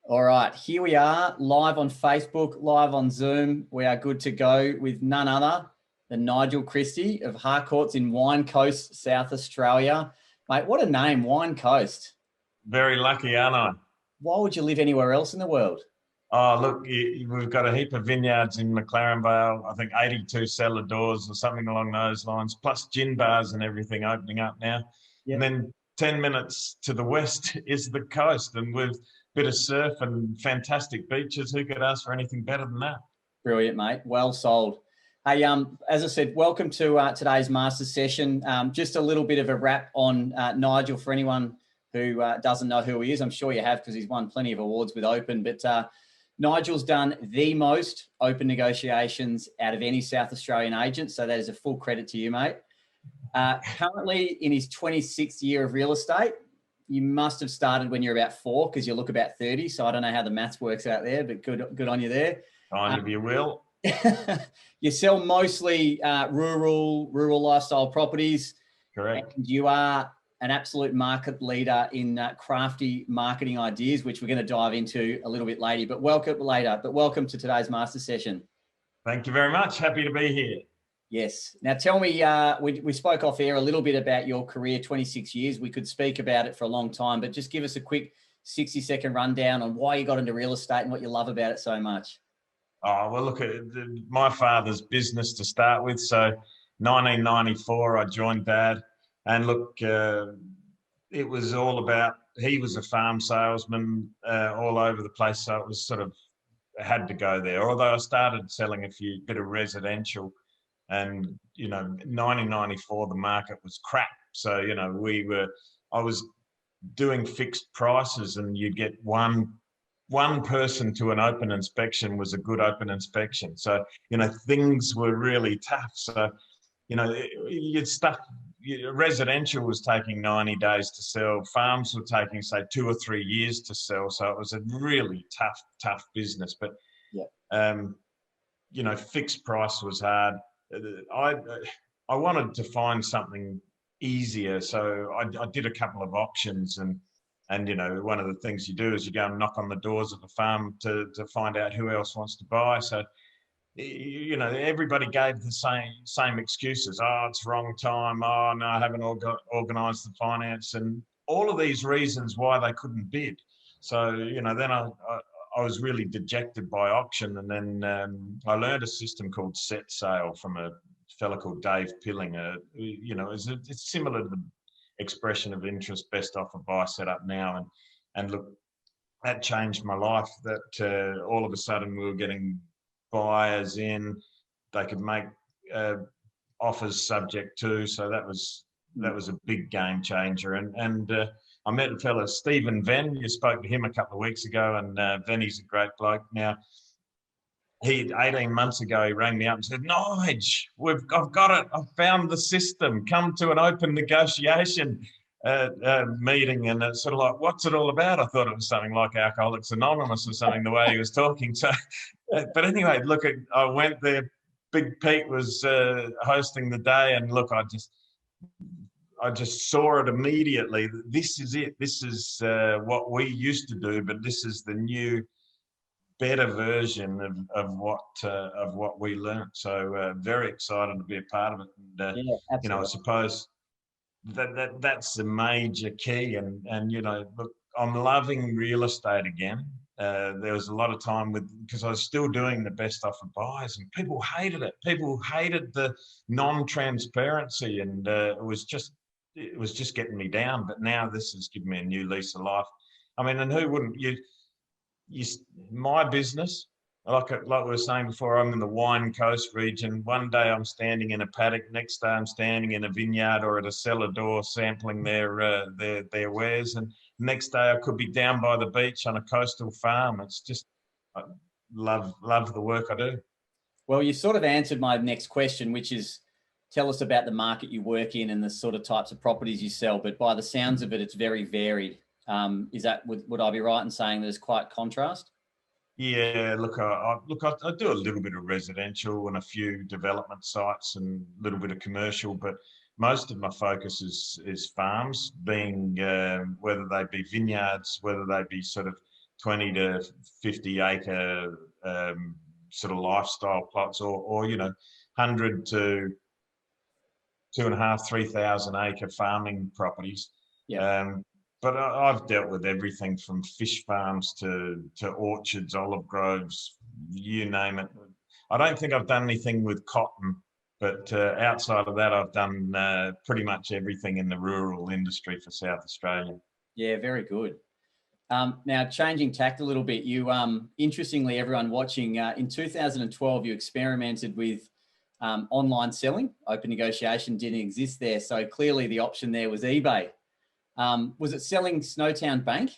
All right, here we are live on Facebook, live on Zoom. We are good to go with none other than Nigel Christie of Harcourts in Wine Coast, South Australia. Mate, what a name, Wine Coast. Very lucky, aren't I? Why would you live anywhere else in the world? Oh, look, we've got a heap of vineyards in McLaren Vale. I think 82 cellar doors or something along those lines, plus gin bars and everything opening up now. And Yep. then 10 minutes to the west is the coast, and with a bit of surf and fantastic beaches, who could ask for anything better than that? Brilliant, mate. Well sold. Hey, as I said, welcome to today's master session. Just a little bit of a wrap on Nigel for anyone who doesn't know who he is. I'm sure you have because he's won plenty of awards with Openn, but Nigel's done the most open negotiations out of any South Australian agent. So that is a full credit to you, mate. Currently in his 26th year of real estate. You must have started when you're about 4 because you look about 30. So I don't know how the maths works out there, but good on you there. Kind of you will. You sell mostly rural lifestyle properties. Correct. And you are an absolute market leader in crafty marketing ideas, which we're going to dive into a little bit later. But welcome to today's master session. Thank you very much. Happy to be here. Yes. Now tell me, we spoke off air a little bit about your career, 26 years. We could speak about it for a long time, but just give us a quick 60-second rundown on why you got into real estate and what you love about it so much. Oh, well, look, my father's business to start with. So 1994, I joined Dad. And look, it was all about, he was a farm salesman all over the place. So it was sort of, had to go there. Although I started selling a bit of residential, and, 1994, the market was crap. So, I was doing fixed prices, and you'd get one person to an open inspection was a good open inspection. So, things were really tough. So, you'd stuff, residential was taking 90 days to sell. Farms were taking, say, 2 or 3 years to sell. So it was a really tough business. But, fixed price was hard. I wanted to find something easier. So I did a couple of auctions, and one of the things you do is you go and knock on the doors of the farm to find out who else wants to buy. So, everybody gave the same excuses. Oh, it's wrong time. Oh, no, I haven't organised the finance, and all of these reasons why they couldn't bid. So, then I was really dejected by auction, and then I learned a system called set sale from a fella called Dave Pilling. It's similar to the expression of interest, best offer, buy, set up now, and look, that changed my life. That all of a sudden we were getting buyers in, they could make offers subject to. So that was a big game changer. And I met a fella, Stephen Venn. You spoke to him a couple of weeks ago, and Venny's a great bloke. Now, 18 months ago, he rang me up and said, Nige, I've got it. I've found the system. Come to an open negotiation meeting. And it's sort of like, what's it all about? I thought it was something like Alcoholics Anonymous or something, the way he was talking. So, but anyway, look, I went there. Big Pete was hosting the day, and look, I just saw it immediately. This is it. This is what we used to do, but this is the new, better version of what we learnt. So very excited to be a part of it. And I suppose that's the major key. And look, I'm loving real estate again. There was a lot of time because I was still doing the best offer buys, and people hated it. People hated the non-transparency, and it was just getting me down. But now this has given me a new lease of life. I mean, and who wouldn't? My business, like we were saying before, I'm in the Wine Coast region. One day I'm standing in a paddock, next day I'm standing in a vineyard or at a cellar door sampling their wares, and next day I could be down by the beach on a coastal farm. It's just, I love the work I do. Well, you sort of answered my next question, which is, tell us about the market you work in and the sort of types of properties you sell. But by the sounds of it, it's very varied. Would I be right in saying there's quite contrast? Yeah, look, I do a little bit of residential and a few development sites and a little bit of commercial, but most of my focus is farms, being whether they be vineyards, whether they be sort of 20 to 50 acre sort of lifestyle plots, or 100 to 2.5, 3,000 acre farming properties. Yeah. But I've dealt with everything from fish farms to orchards, olive groves, you name it. I don't think I've done anything with cotton, but outside of that, I've done pretty much everything in the rural industry for South Australia. Yeah, very good. Now, changing tact a little bit, you interestingly, everyone watching, in 2012, you experimented with online selling. Open negotiation didn't exist there, so clearly the option there was eBay. Was it selling Snowtown Bank?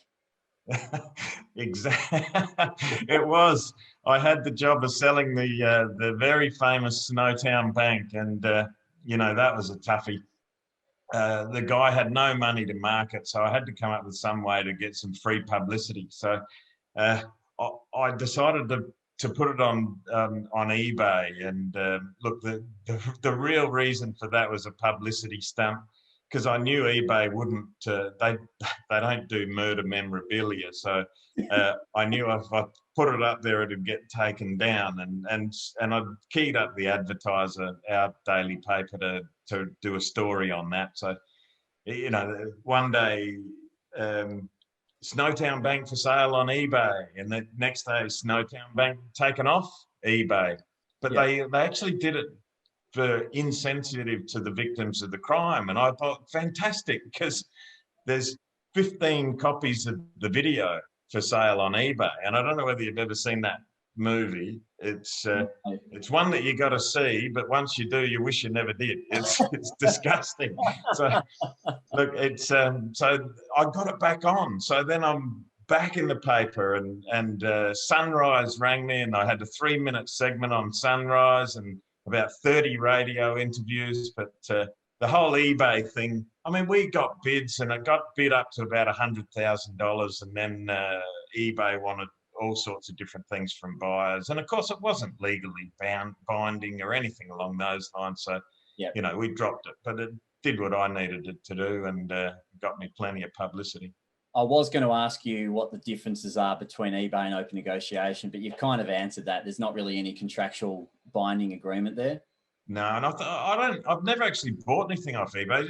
Exactly. It was. I had the job of selling the very famous Snowtown Bank, and that was a toughie. The guy had no money to market, so I had to come up with some way to get some free publicity. So I decided to put it on eBay. And look, the real reason for that was a publicity stunt, because I knew eBay wouldn't. They don't do murder memorabilia, so I knew if I put it up there, it'd get taken down. And I keyed up the advertiser, our daily paper, to do a story on that. So, one day, Snowtown Bank for sale on eBay, and the next day, Snowtown Bank taken off eBay. But they actually did it for insensitive to the victims of the crime. And I thought, fantastic, because there's 15 copies of the video for sale on eBay. And I don't know whether you've ever seen that movie. It's one that you got to see, but once you do, you wish you never did. It's disgusting. So look, so I got it back on. So then I'm back in the paper, and Sunrise rang me, and I had a 3-minute segment on Sunrise and about 30 radio interviews. But the whole eBay thing, I mean, we got bids, and it got bid up to about $100,000, and then eBay wanted all sorts of different things from buyers. And of course, it wasn't legally binding or anything along those lines. So, we dropped it, but it did what I needed it to do, and got me plenty of publicity. I was going to ask you what the differences are between eBay and open negotiation, but you've kind of answered that. There's not really any contractual binding agreement there. No, and I've never actually bought anything off eBay.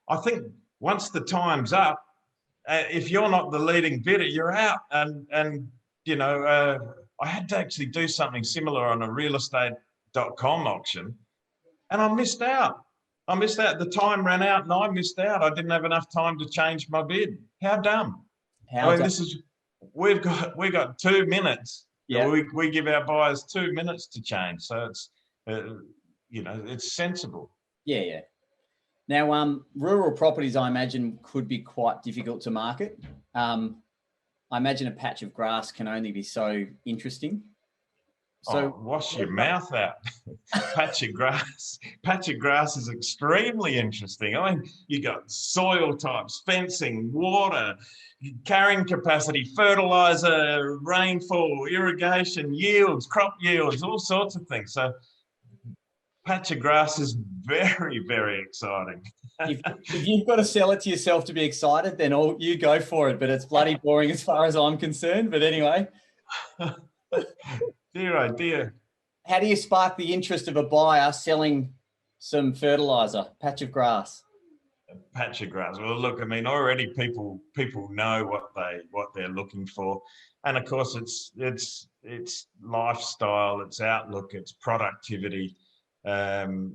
I think once the time's up, if you're not the leading bidder, you're out. And I had to actually do something similar on a realestate.com auction, and I missed out. The time ran out, and I missed out. I didn't have enough time to change my bid. How dumb! We've got 2 minutes. Yeah. We give our buyers 2 minutes to change. So it's it's sensible. Yeah. Now, rural properties, I imagine, could be quite difficult to market. I imagine a patch of grass can only be so interesting. So wash your mouth out. Patch of grass is extremely interesting. I mean, you got soil types, fencing, water, carrying capacity, fertilizer, rainfall, irrigation, yields, crop yields, all sorts of things. So patch of grass is very, very exciting. If you've got to sell it to yourself to be excited, then you go for it. But it's bloody boring as far as I'm concerned. But anyway. Dear, oh dear. How do you spark the interest of a buyer selling some fertilizer, patch of grass? A patch of grass. Well, look, I mean, already people know what they're looking for, and of course, it's lifestyle, it's outlook, it's productivity, and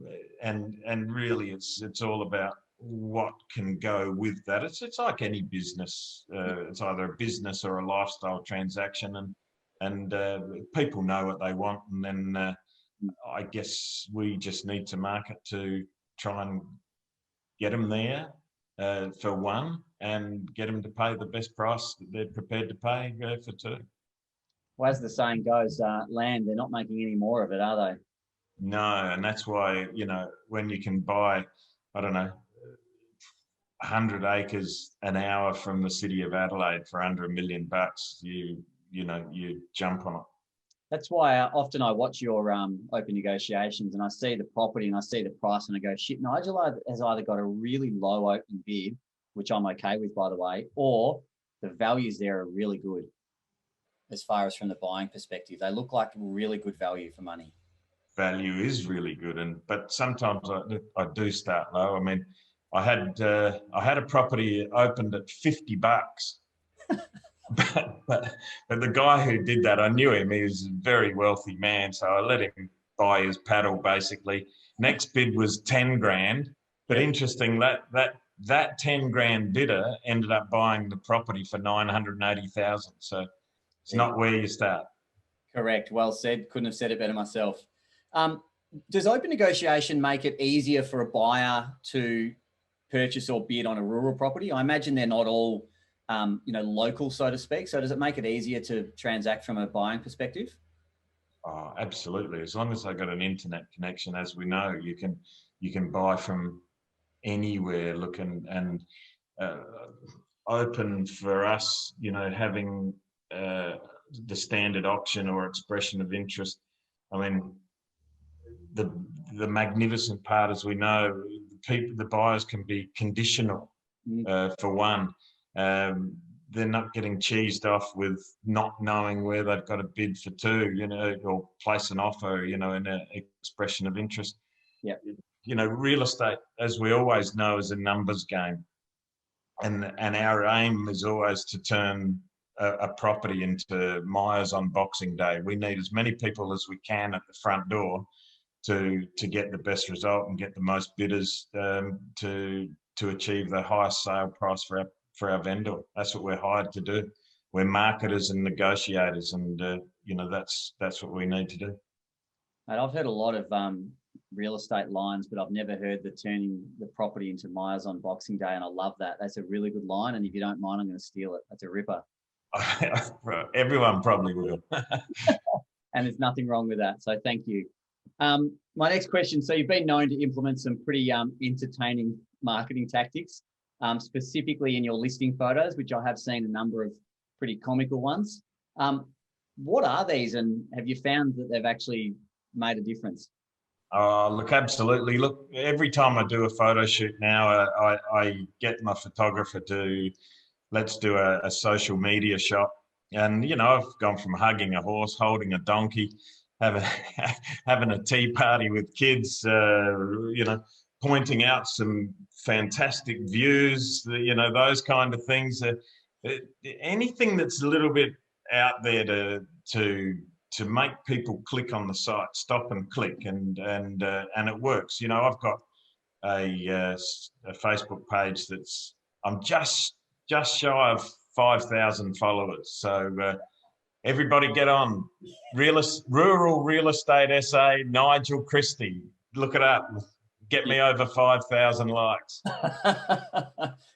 really, it's all about what can go with that. It's like any business. It's either a business or a lifestyle transaction, and people know what they want, and then I guess we just need to market to try and get them there for one, and get them to pay the best price that they're prepared to pay for two. Well, as the saying goes, land, they're not making any more of it, are they? No, and that's why, when you can buy, I don't know, 100 acres an hour from the city of Adelaide for under $1 million, you jump on it. That's why often I watch your open negotiations, and I see the property and I see the price, and I go, shit, Nigel has either got a really low opening bid, which I'm okay with, by the way, or the values there are really good. as far as from the buying perspective. They look like really good value for money. Value is really good, but sometimes I do start low. I mean, I had a property opened at $50, but the guy who did that, I knew him. He was a very wealthy man, so I let him buy his paddle basically. Next bid was 10 grand, but interesting that 10 grand bidder ended up buying the property for 980,000. So it's not where you start. Correct. Well said. Couldn't have said it better myself. Does open negotiation make it easier for a buyer to purchase or bid on a rural property? I imagine they're not all, local, so to speak. So does it make it easier to transact from a buying perspective? Oh, absolutely. As long as they've got an internet connection, as we know, you can buy from anywhere. And Openn for us, having the standard auction or expression of interest. I mean, the magnificent part, as we know, the buyers can be conditional. For one, they're not getting cheesed off with not knowing where they've got to bid for two, or place an offer, in an expression of interest. Yeah. Real estate, as we always know, is a numbers game, and our aim is always to turn a property into Myers on Boxing Day. We need as many people as we can at the front door to get the best result and get the most bidders to achieve the highest sale price for our vendor. That's what we're hired to do. We're marketers and negotiators, and that's what we need to do. And I've heard a lot of real estate lines, but I've never heard the turning the property into Myers on Boxing Day, and I love that. That's a really good line, and if you don't mind, I'm going to steal it. That's a ripper. Everyone probably will. And there's nothing wrong with that, so thank you. My next question, so you've been known to implement some pretty entertaining marketing tactics, specifically in your listing photos, which I have seen a number of pretty comical ones. What are these, and have you found that they've actually made a difference? Look, absolutely. Look, every time I do a photo shoot now, I get my photographer to, let's do a social media shot. And, I've gone from hugging a horse, holding a donkey, having a tea party with kids, pointing out some fantastic views, those kind of things. Anything that's a little bit out there to make people click on the site, stop and click, and it works. I've got a Facebook page I'm just shy of 5,000 followers. So everybody get on. Rural Real Estate SA, Nigel Christie. Look it up. Get me over 5,000 likes.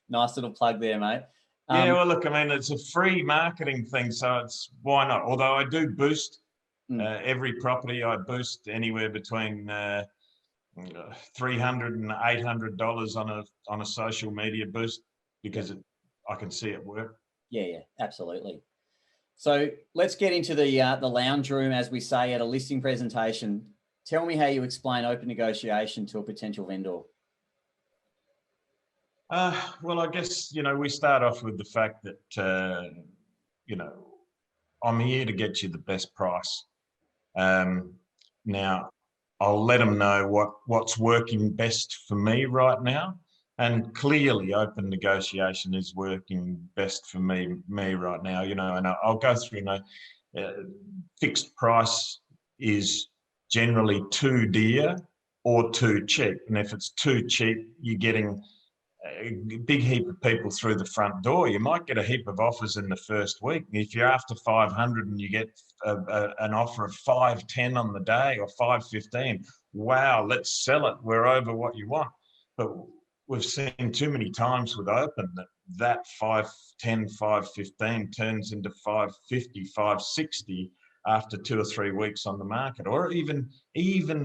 Nice little plug there, mate. Yeah, well, look, I mean, it's a free marketing thing, so why not? Although I do boost every property, I boost anywhere between $300 and $800 on a social media boost, because I can see it work. Yeah, absolutely. So let's get into the lounge room, as we say at a listing presentation. Tell me how you explain open negotiation to a potential vendor. Well, I guess, we start off with the fact that, I'm here to get you the best price. Now, I'll let them know what's working best for me right now. And clearly, open negotiation is working best for me right now, and I'll go through, fixed price is generally too dear or too cheap. And if it's too cheap, you're getting a big heap of people through the front door. You might get a heap of offers in the first week. If you're after 500 and you get an offer of 510 on the day or 515, wow, let's sell it. We're over what you want. But we've seen too many times with Openn that 510, 515 turns into 550, 560 after 2 or 3 weeks on the market, or even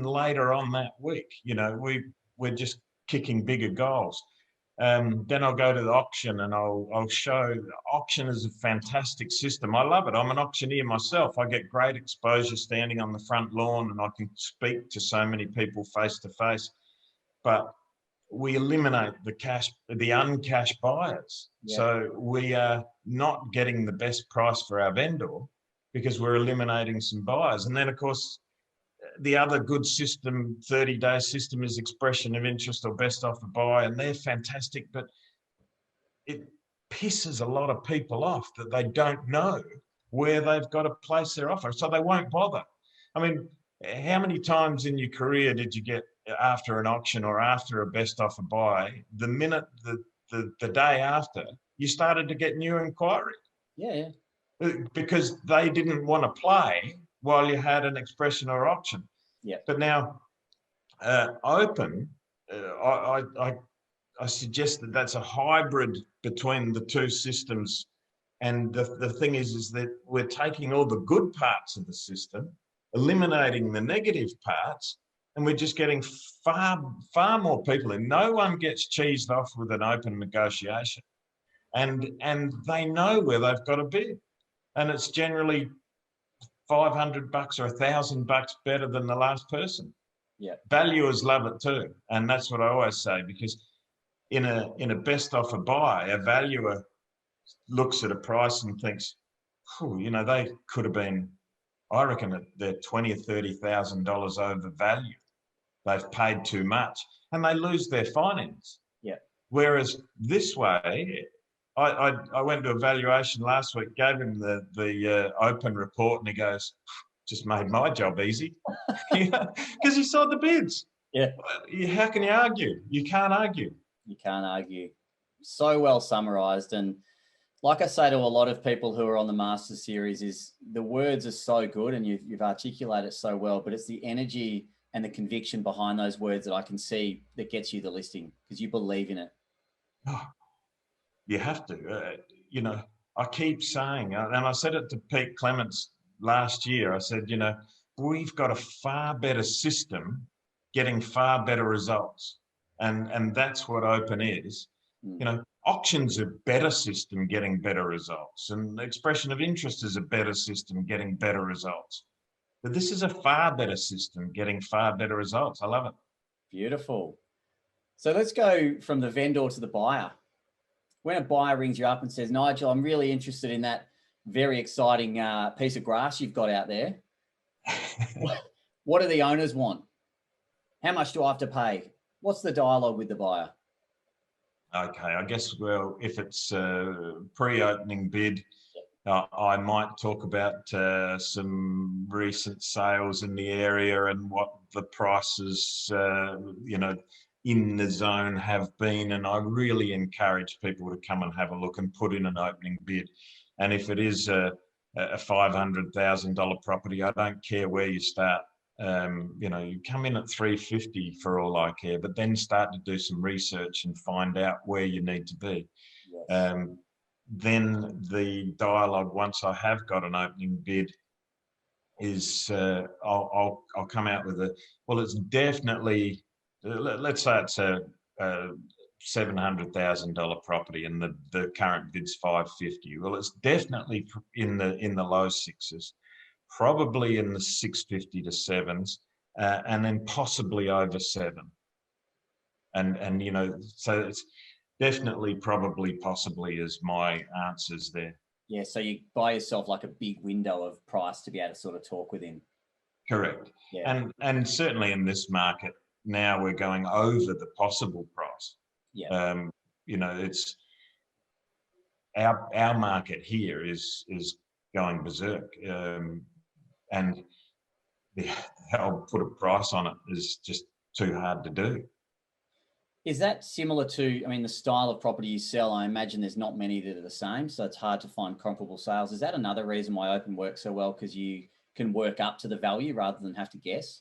later on that week. We're just kicking bigger goals. Then I'll go to the auction, and I'll show auction is a fantastic system. I love it. I'm an auctioneer myself. I get great exposure standing on the front lawn, and I can speak to so many people face to face. But we eliminate the uncashed buyers. Yeah. So we are not getting the best price for our vendor, because we're eliminating some buyers. And then, of course, the other good system, 30-day system, is expression of interest or best offer buy, and they're fantastic, but it pisses a lot of people off that they don't know where they've got to place their offer, so they won't bother. I mean, how many times in your career did you get after an auction or after a best offer buy, the minute the day after, you started to get new inquiry? Yeah. Because they didn't want to play while you had an expression or auction. Yeah. But now, Openn, I suggest that that's a hybrid between the two systems. And the thing is that we're taking all the good parts of the system, eliminating the negative parts, and we're just getting far more people in. No one gets cheesed off with an open negotiation, and they know where they've got to bid, and it's generally $500 or $1,000 better than the last person. Yeah. Valuers love it too, and that's what I always say, because in a best offer buy, a valuer looks at a price and thinks, you know, they could have been, I reckon that they're $20,000 or $30,000 overvalued. They've paid too much, and they lose their finance. Yeah. Whereas this way, I went to a valuation last week, gave him the Openn report, and he goes, just made my job easy, because he saw the bids. Yeah. How can you argue? You can't argue. You can't argue. So well summarized. And like I say to a lot of people who are on the Master Series, is the words are so good and you've articulated it so well, but it's the energy and the conviction behind those words that I can see that gets you the listing, because you believe in it. Oh, you have to. You know, I keep saying, and I said it to Pete Clements last year, I said, you know, we've got a far better system getting far better results. And that's what Openn is. You know, auctions are a better system getting better results, and expression of interest is a better system getting better results. But this is a far better system getting far better results. I love it. Beautiful. So let's go from the vendor to the buyer. When a buyer rings you up and says, Nigel, I'm really interested in that very exciting piece of grass you've got out there. What do the owners want? How much do I have to pay? What's the dialogue with the buyer? Okay, I guess, well, if it's a pre-opening bid, I might talk about some recent sales in the area and what the prices, you know, in the zone have been. And I really encourage people to come and have a look and put in an opening bid. And if it is a $500,000 property, I don't care where you start. You know, you come in at 350 for all I care, but then start to do some research and find out where you need to be. Yes. Then the dialogue, once I have got an opening bid, is I'll come out with well, it's definitely, let's say it's a $700,000 property and the current bid's 550. Well, it's definitely in the low sixes, probably in the 650 to sevens, and then possibly over 7. And you know, so it's definitely, probably, possibly is my answers there. Yeah, so you buy yourself like a big window of price to be able to sort of talk with him. Correct. Yeah. And certainly in this market now, we're going over the possible price. Yeah. You know, it's our market here is going berserk, and I'll put a price on it is just too hard to do. Is that similar to, I mean, the style of property you sell? I imagine there's not many that are the same, so it's hard to find comparable sales. Is that another reason why Openn works so well, because you can work up to the value rather than have to guess?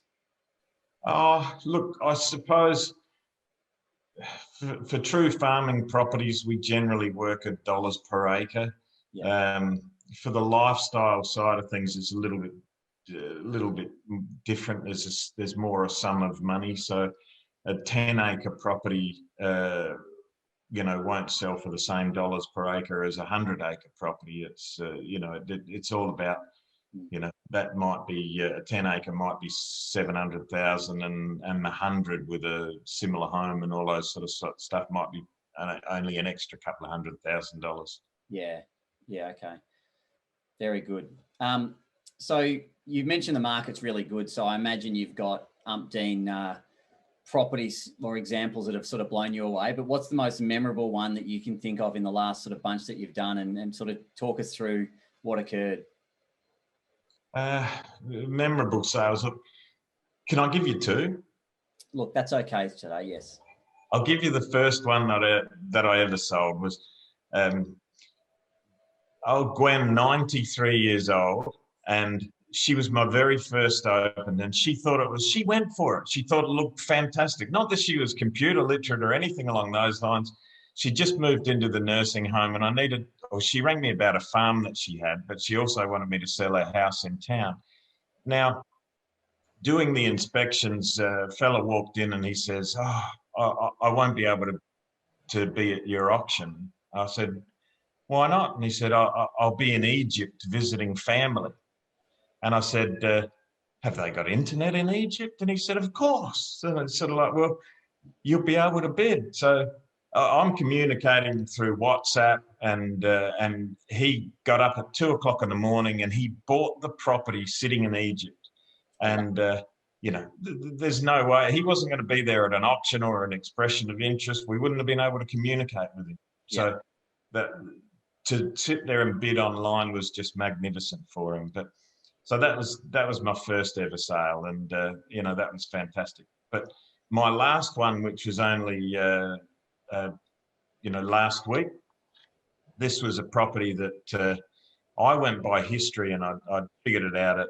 Oh, look, I suppose for true farming properties, we generally work at dollars per acre. Yeah. For the lifestyle side of things, it's a little bit different. There's more a sum of money. So a 10-acre property, you know, won't sell for the same dollars per acre as a 100-acre property. It's you know, it's all about, you know, that might be a 10-acre might be 700,000, and 100 with a similar home and all those sort of stuff might be only an extra couple of $100,000. Yeah. Okay. Very good. So you mentioned the market's really good. So I imagine you've got umpteen properties or examples that have sort of blown you away. But what's the most memorable one that you can think of in the last sort of bunch that you've done, and sort of talk us through what occurred? Memorable sales. Look, can I give you two? Look, that's okay today. Yes. I'll give you the first one that I ever sold was um, old Gwen, 93 years old, and she was my very first Openn, and she went for it. She thought it looked fantastic. Not that she was computer literate or anything along those lines. She just moved into the nursing home, and she rang me about a farm that she had, but she also wanted me to sell her house in town. Now, doing the inspections, a fella walked in and he says, "Oh, I won't be able to be at your auction." I said, "Why not?" And he said, "I'll be in Egypt visiting family." And I said, "Have they got internet in Egypt?" And he said, "Of course." And it's sort of like, well, you'll be able to bid. So I'm communicating through WhatsApp, and he got up at 2 o'clock in the morning and he bought the property sitting in Egypt. And, there's no way he wasn't going to be there at an auction or an expression of interest. We wouldn't have been able to communicate with him. So that to sit there and bid online was just magnificent for him. But so that was my first ever sale, and that was fantastic. But my last one, which was only last week, this was a property that I went by history, and I figured it out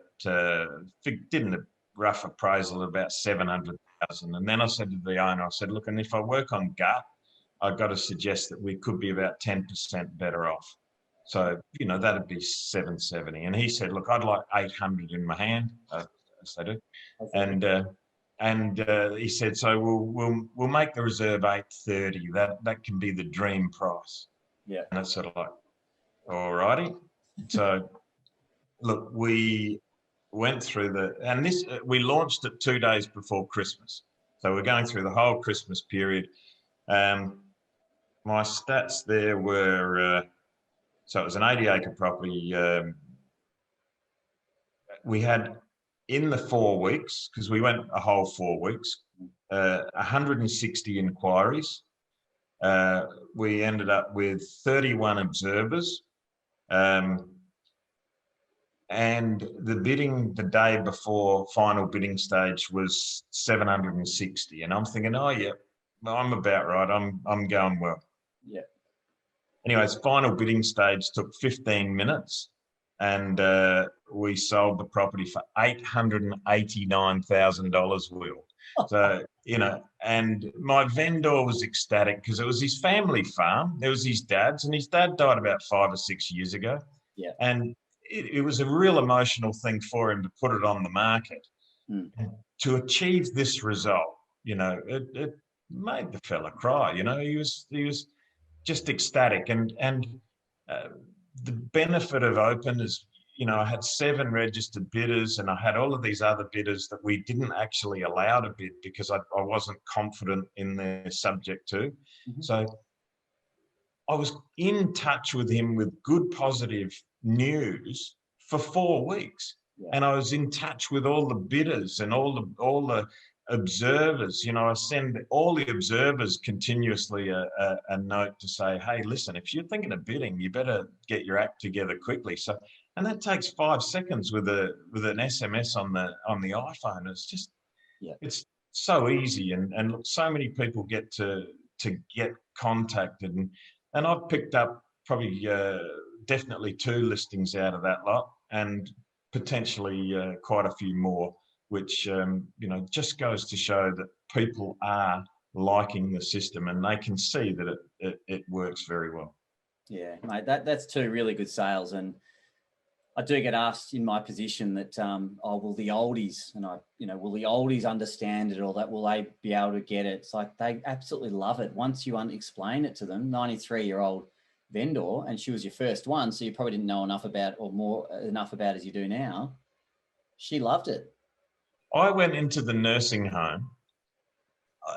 did a rough appraisal of about 700,000, and then I said to the owner, I said, "Look, and if I work on gut, I've got to suggest that we could be about 10% better off. So, that'd be 770. And he said, "Look, I'd like 800 in my hand." As they do. And he said, "So we'll make the reserve 830. That can be the dream price." Yeah. And it's sort of like, all righty. So, look, we went through we launched it 2 days before Christmas. So we're going through the whole Christmas period. My stats there were, so it was an 80-acre property. We had, in the 4 weeks, because we went a whole 4 weeks, 160 inquiries. We ended up with 31 observers. And the bidding the day before final bidding stage was 760. And I'm thinking, oh, yeah, well, I'm about right. I'm going well. Yeah. Anyways, final bidding stage took 15 minutes, and we sold the property for $889,000, Will. So, and my vendor was ecstatic because it was his family farm. There was his dad's, and his dad died about 5 or 6 years ago. Yeah. And it was a real emotional thing for him to put it on the market. Mm. To achieve this result, it made the fella cry. He was just ecstatic. And the benefit of Openn is, I had 7 registered bidders, and I had all of these other bidders that we didn't actually allow to bid because I wasn't confident in their subject to. Mm-hmm. So I was in touch with him with good, positive news for 4 weeks. Yeah. And I was in touch with all the bidders and all the observers. I send all the observers continuously a note to say, "Hey, listen, if you're thinking of bidding, you better get your act together quickly." So, and that takes 5 seconds with an SMS on the iPhone. It's just, it's so easy, and look, so many people get to get contacted, and I've picked up probably definitely 2 listings out of that lot, and potentially quite a few more, which just goes to show that people are liking the system, and they can see that it works very well. Yeah, mate, that's 2 really good sales, and I do get asked in my position that, will the oldies, and will the oldies understand it, or that will they be able to get it? It's like they absolutely love it once you explain it to them. 93-year-old vendor, and she was your first one, so you probably didn't know enough about, or more enough about as you do now. She loved it. I went into the nursing home,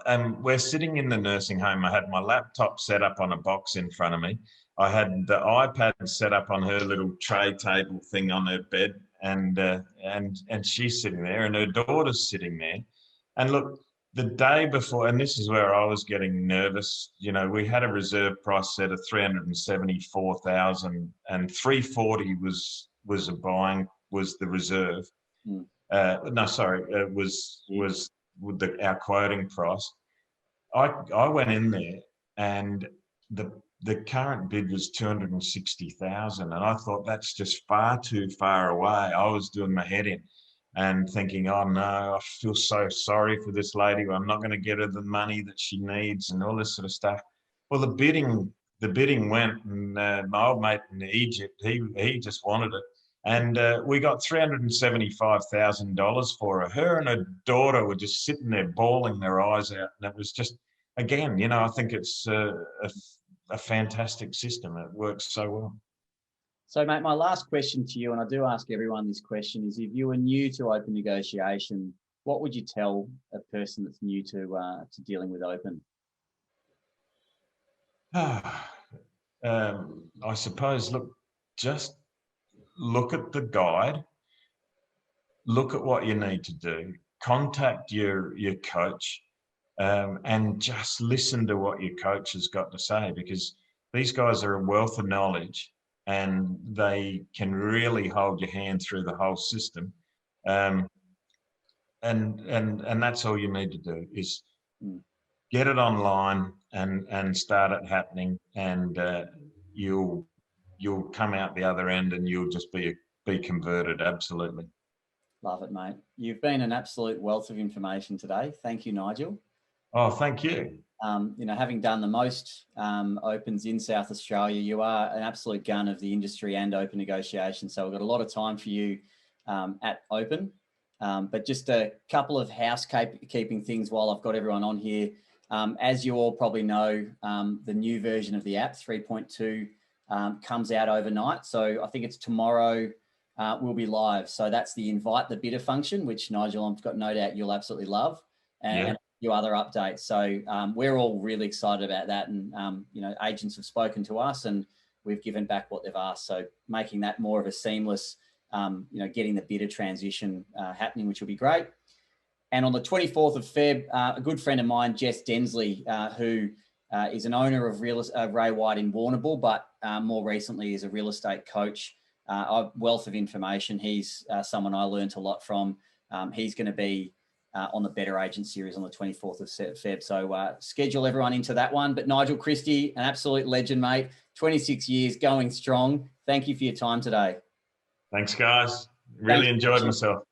and we're sitting in the nursing home. I had my laptop set up on a box in front of me, I had the iPad set up on her little tray table thing on her bed, and she's sitting there, and her daughter's sitting there. And look, the day before, and this is where I was getting nervous. You know, we had a reserve price set of 374,000, and 340 was the reserve. Mm. No, sorry, it was our quoting price. I went in there, and the current bid was 260,000, and I thought that's just far too far away. I was doing my head in and thinking, oh no, I feel so sorry for this lady. I'm not going to get her the money that she needs and all this sort of stuff. Well, the bidding went, and my old mate in Egypt, he just wanted it. And we got $375,000 for her. Her and her daughter were just sitting there bawling their eyes out. And it was just, again, you know, I think it's a fantastic system. It works so well. So, mate, my last question to you, and I do ask everyone this question, is if you were new to open negotiation, what would you tell a person that's new to dealing with Openn? I suppose, look, just look at the guide, look at what you need to do, contact your coach, and just listen to what your coach has got to say, because these guys are a wealth of knowledge and they can really hold your hand through the whole system. And that's all you need to do is get it online and start it happening, and you'll come out the other end and you'll just be converted. Absolutely. Love it, mate. You've been an absolute wealth of information today. Thank you, Nigel. Oh, thank you. You know, having done the most Opens in South Australia, you are an absolute gun of the industry and open negotiation. So we've got a lot of time for you at Openn. But just a couple of housekeeping things while I've got everyone on here. As you all probably know, the new version of the app, 3.2, comes out overnight. So I think it's tomorrow we'll be live. So that's the invite the bidder function, which Nigel, I've got no doubt you'll absolutely love. And a few other updates. So we're all really excited about that. And, you know, agents have spoken to us and we've given back what they've asked. So making that more of a seamless, you know, getting the bidder transition happening, which will be great. And on the 24th of Feb, a good friend of mine, Jess Densley, who is an owner of Ray White in Warrnambool, but more recently is a real estate coach, a wealth of information. He's someone I learned a lot from. He's going to be on the Better Agent series on the 24th of Feb. So schedule everyone into that one. But Nigel Christie, an absolute legend, mate, 26 years going strong. Thank you for your time today. Thanks, guys. Really enjoyed myself.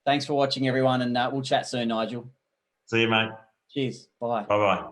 Thanks for watching, everyone, and we'll chat soon, Nigel. See you, mate. Cheers. Bye. Bye-bye.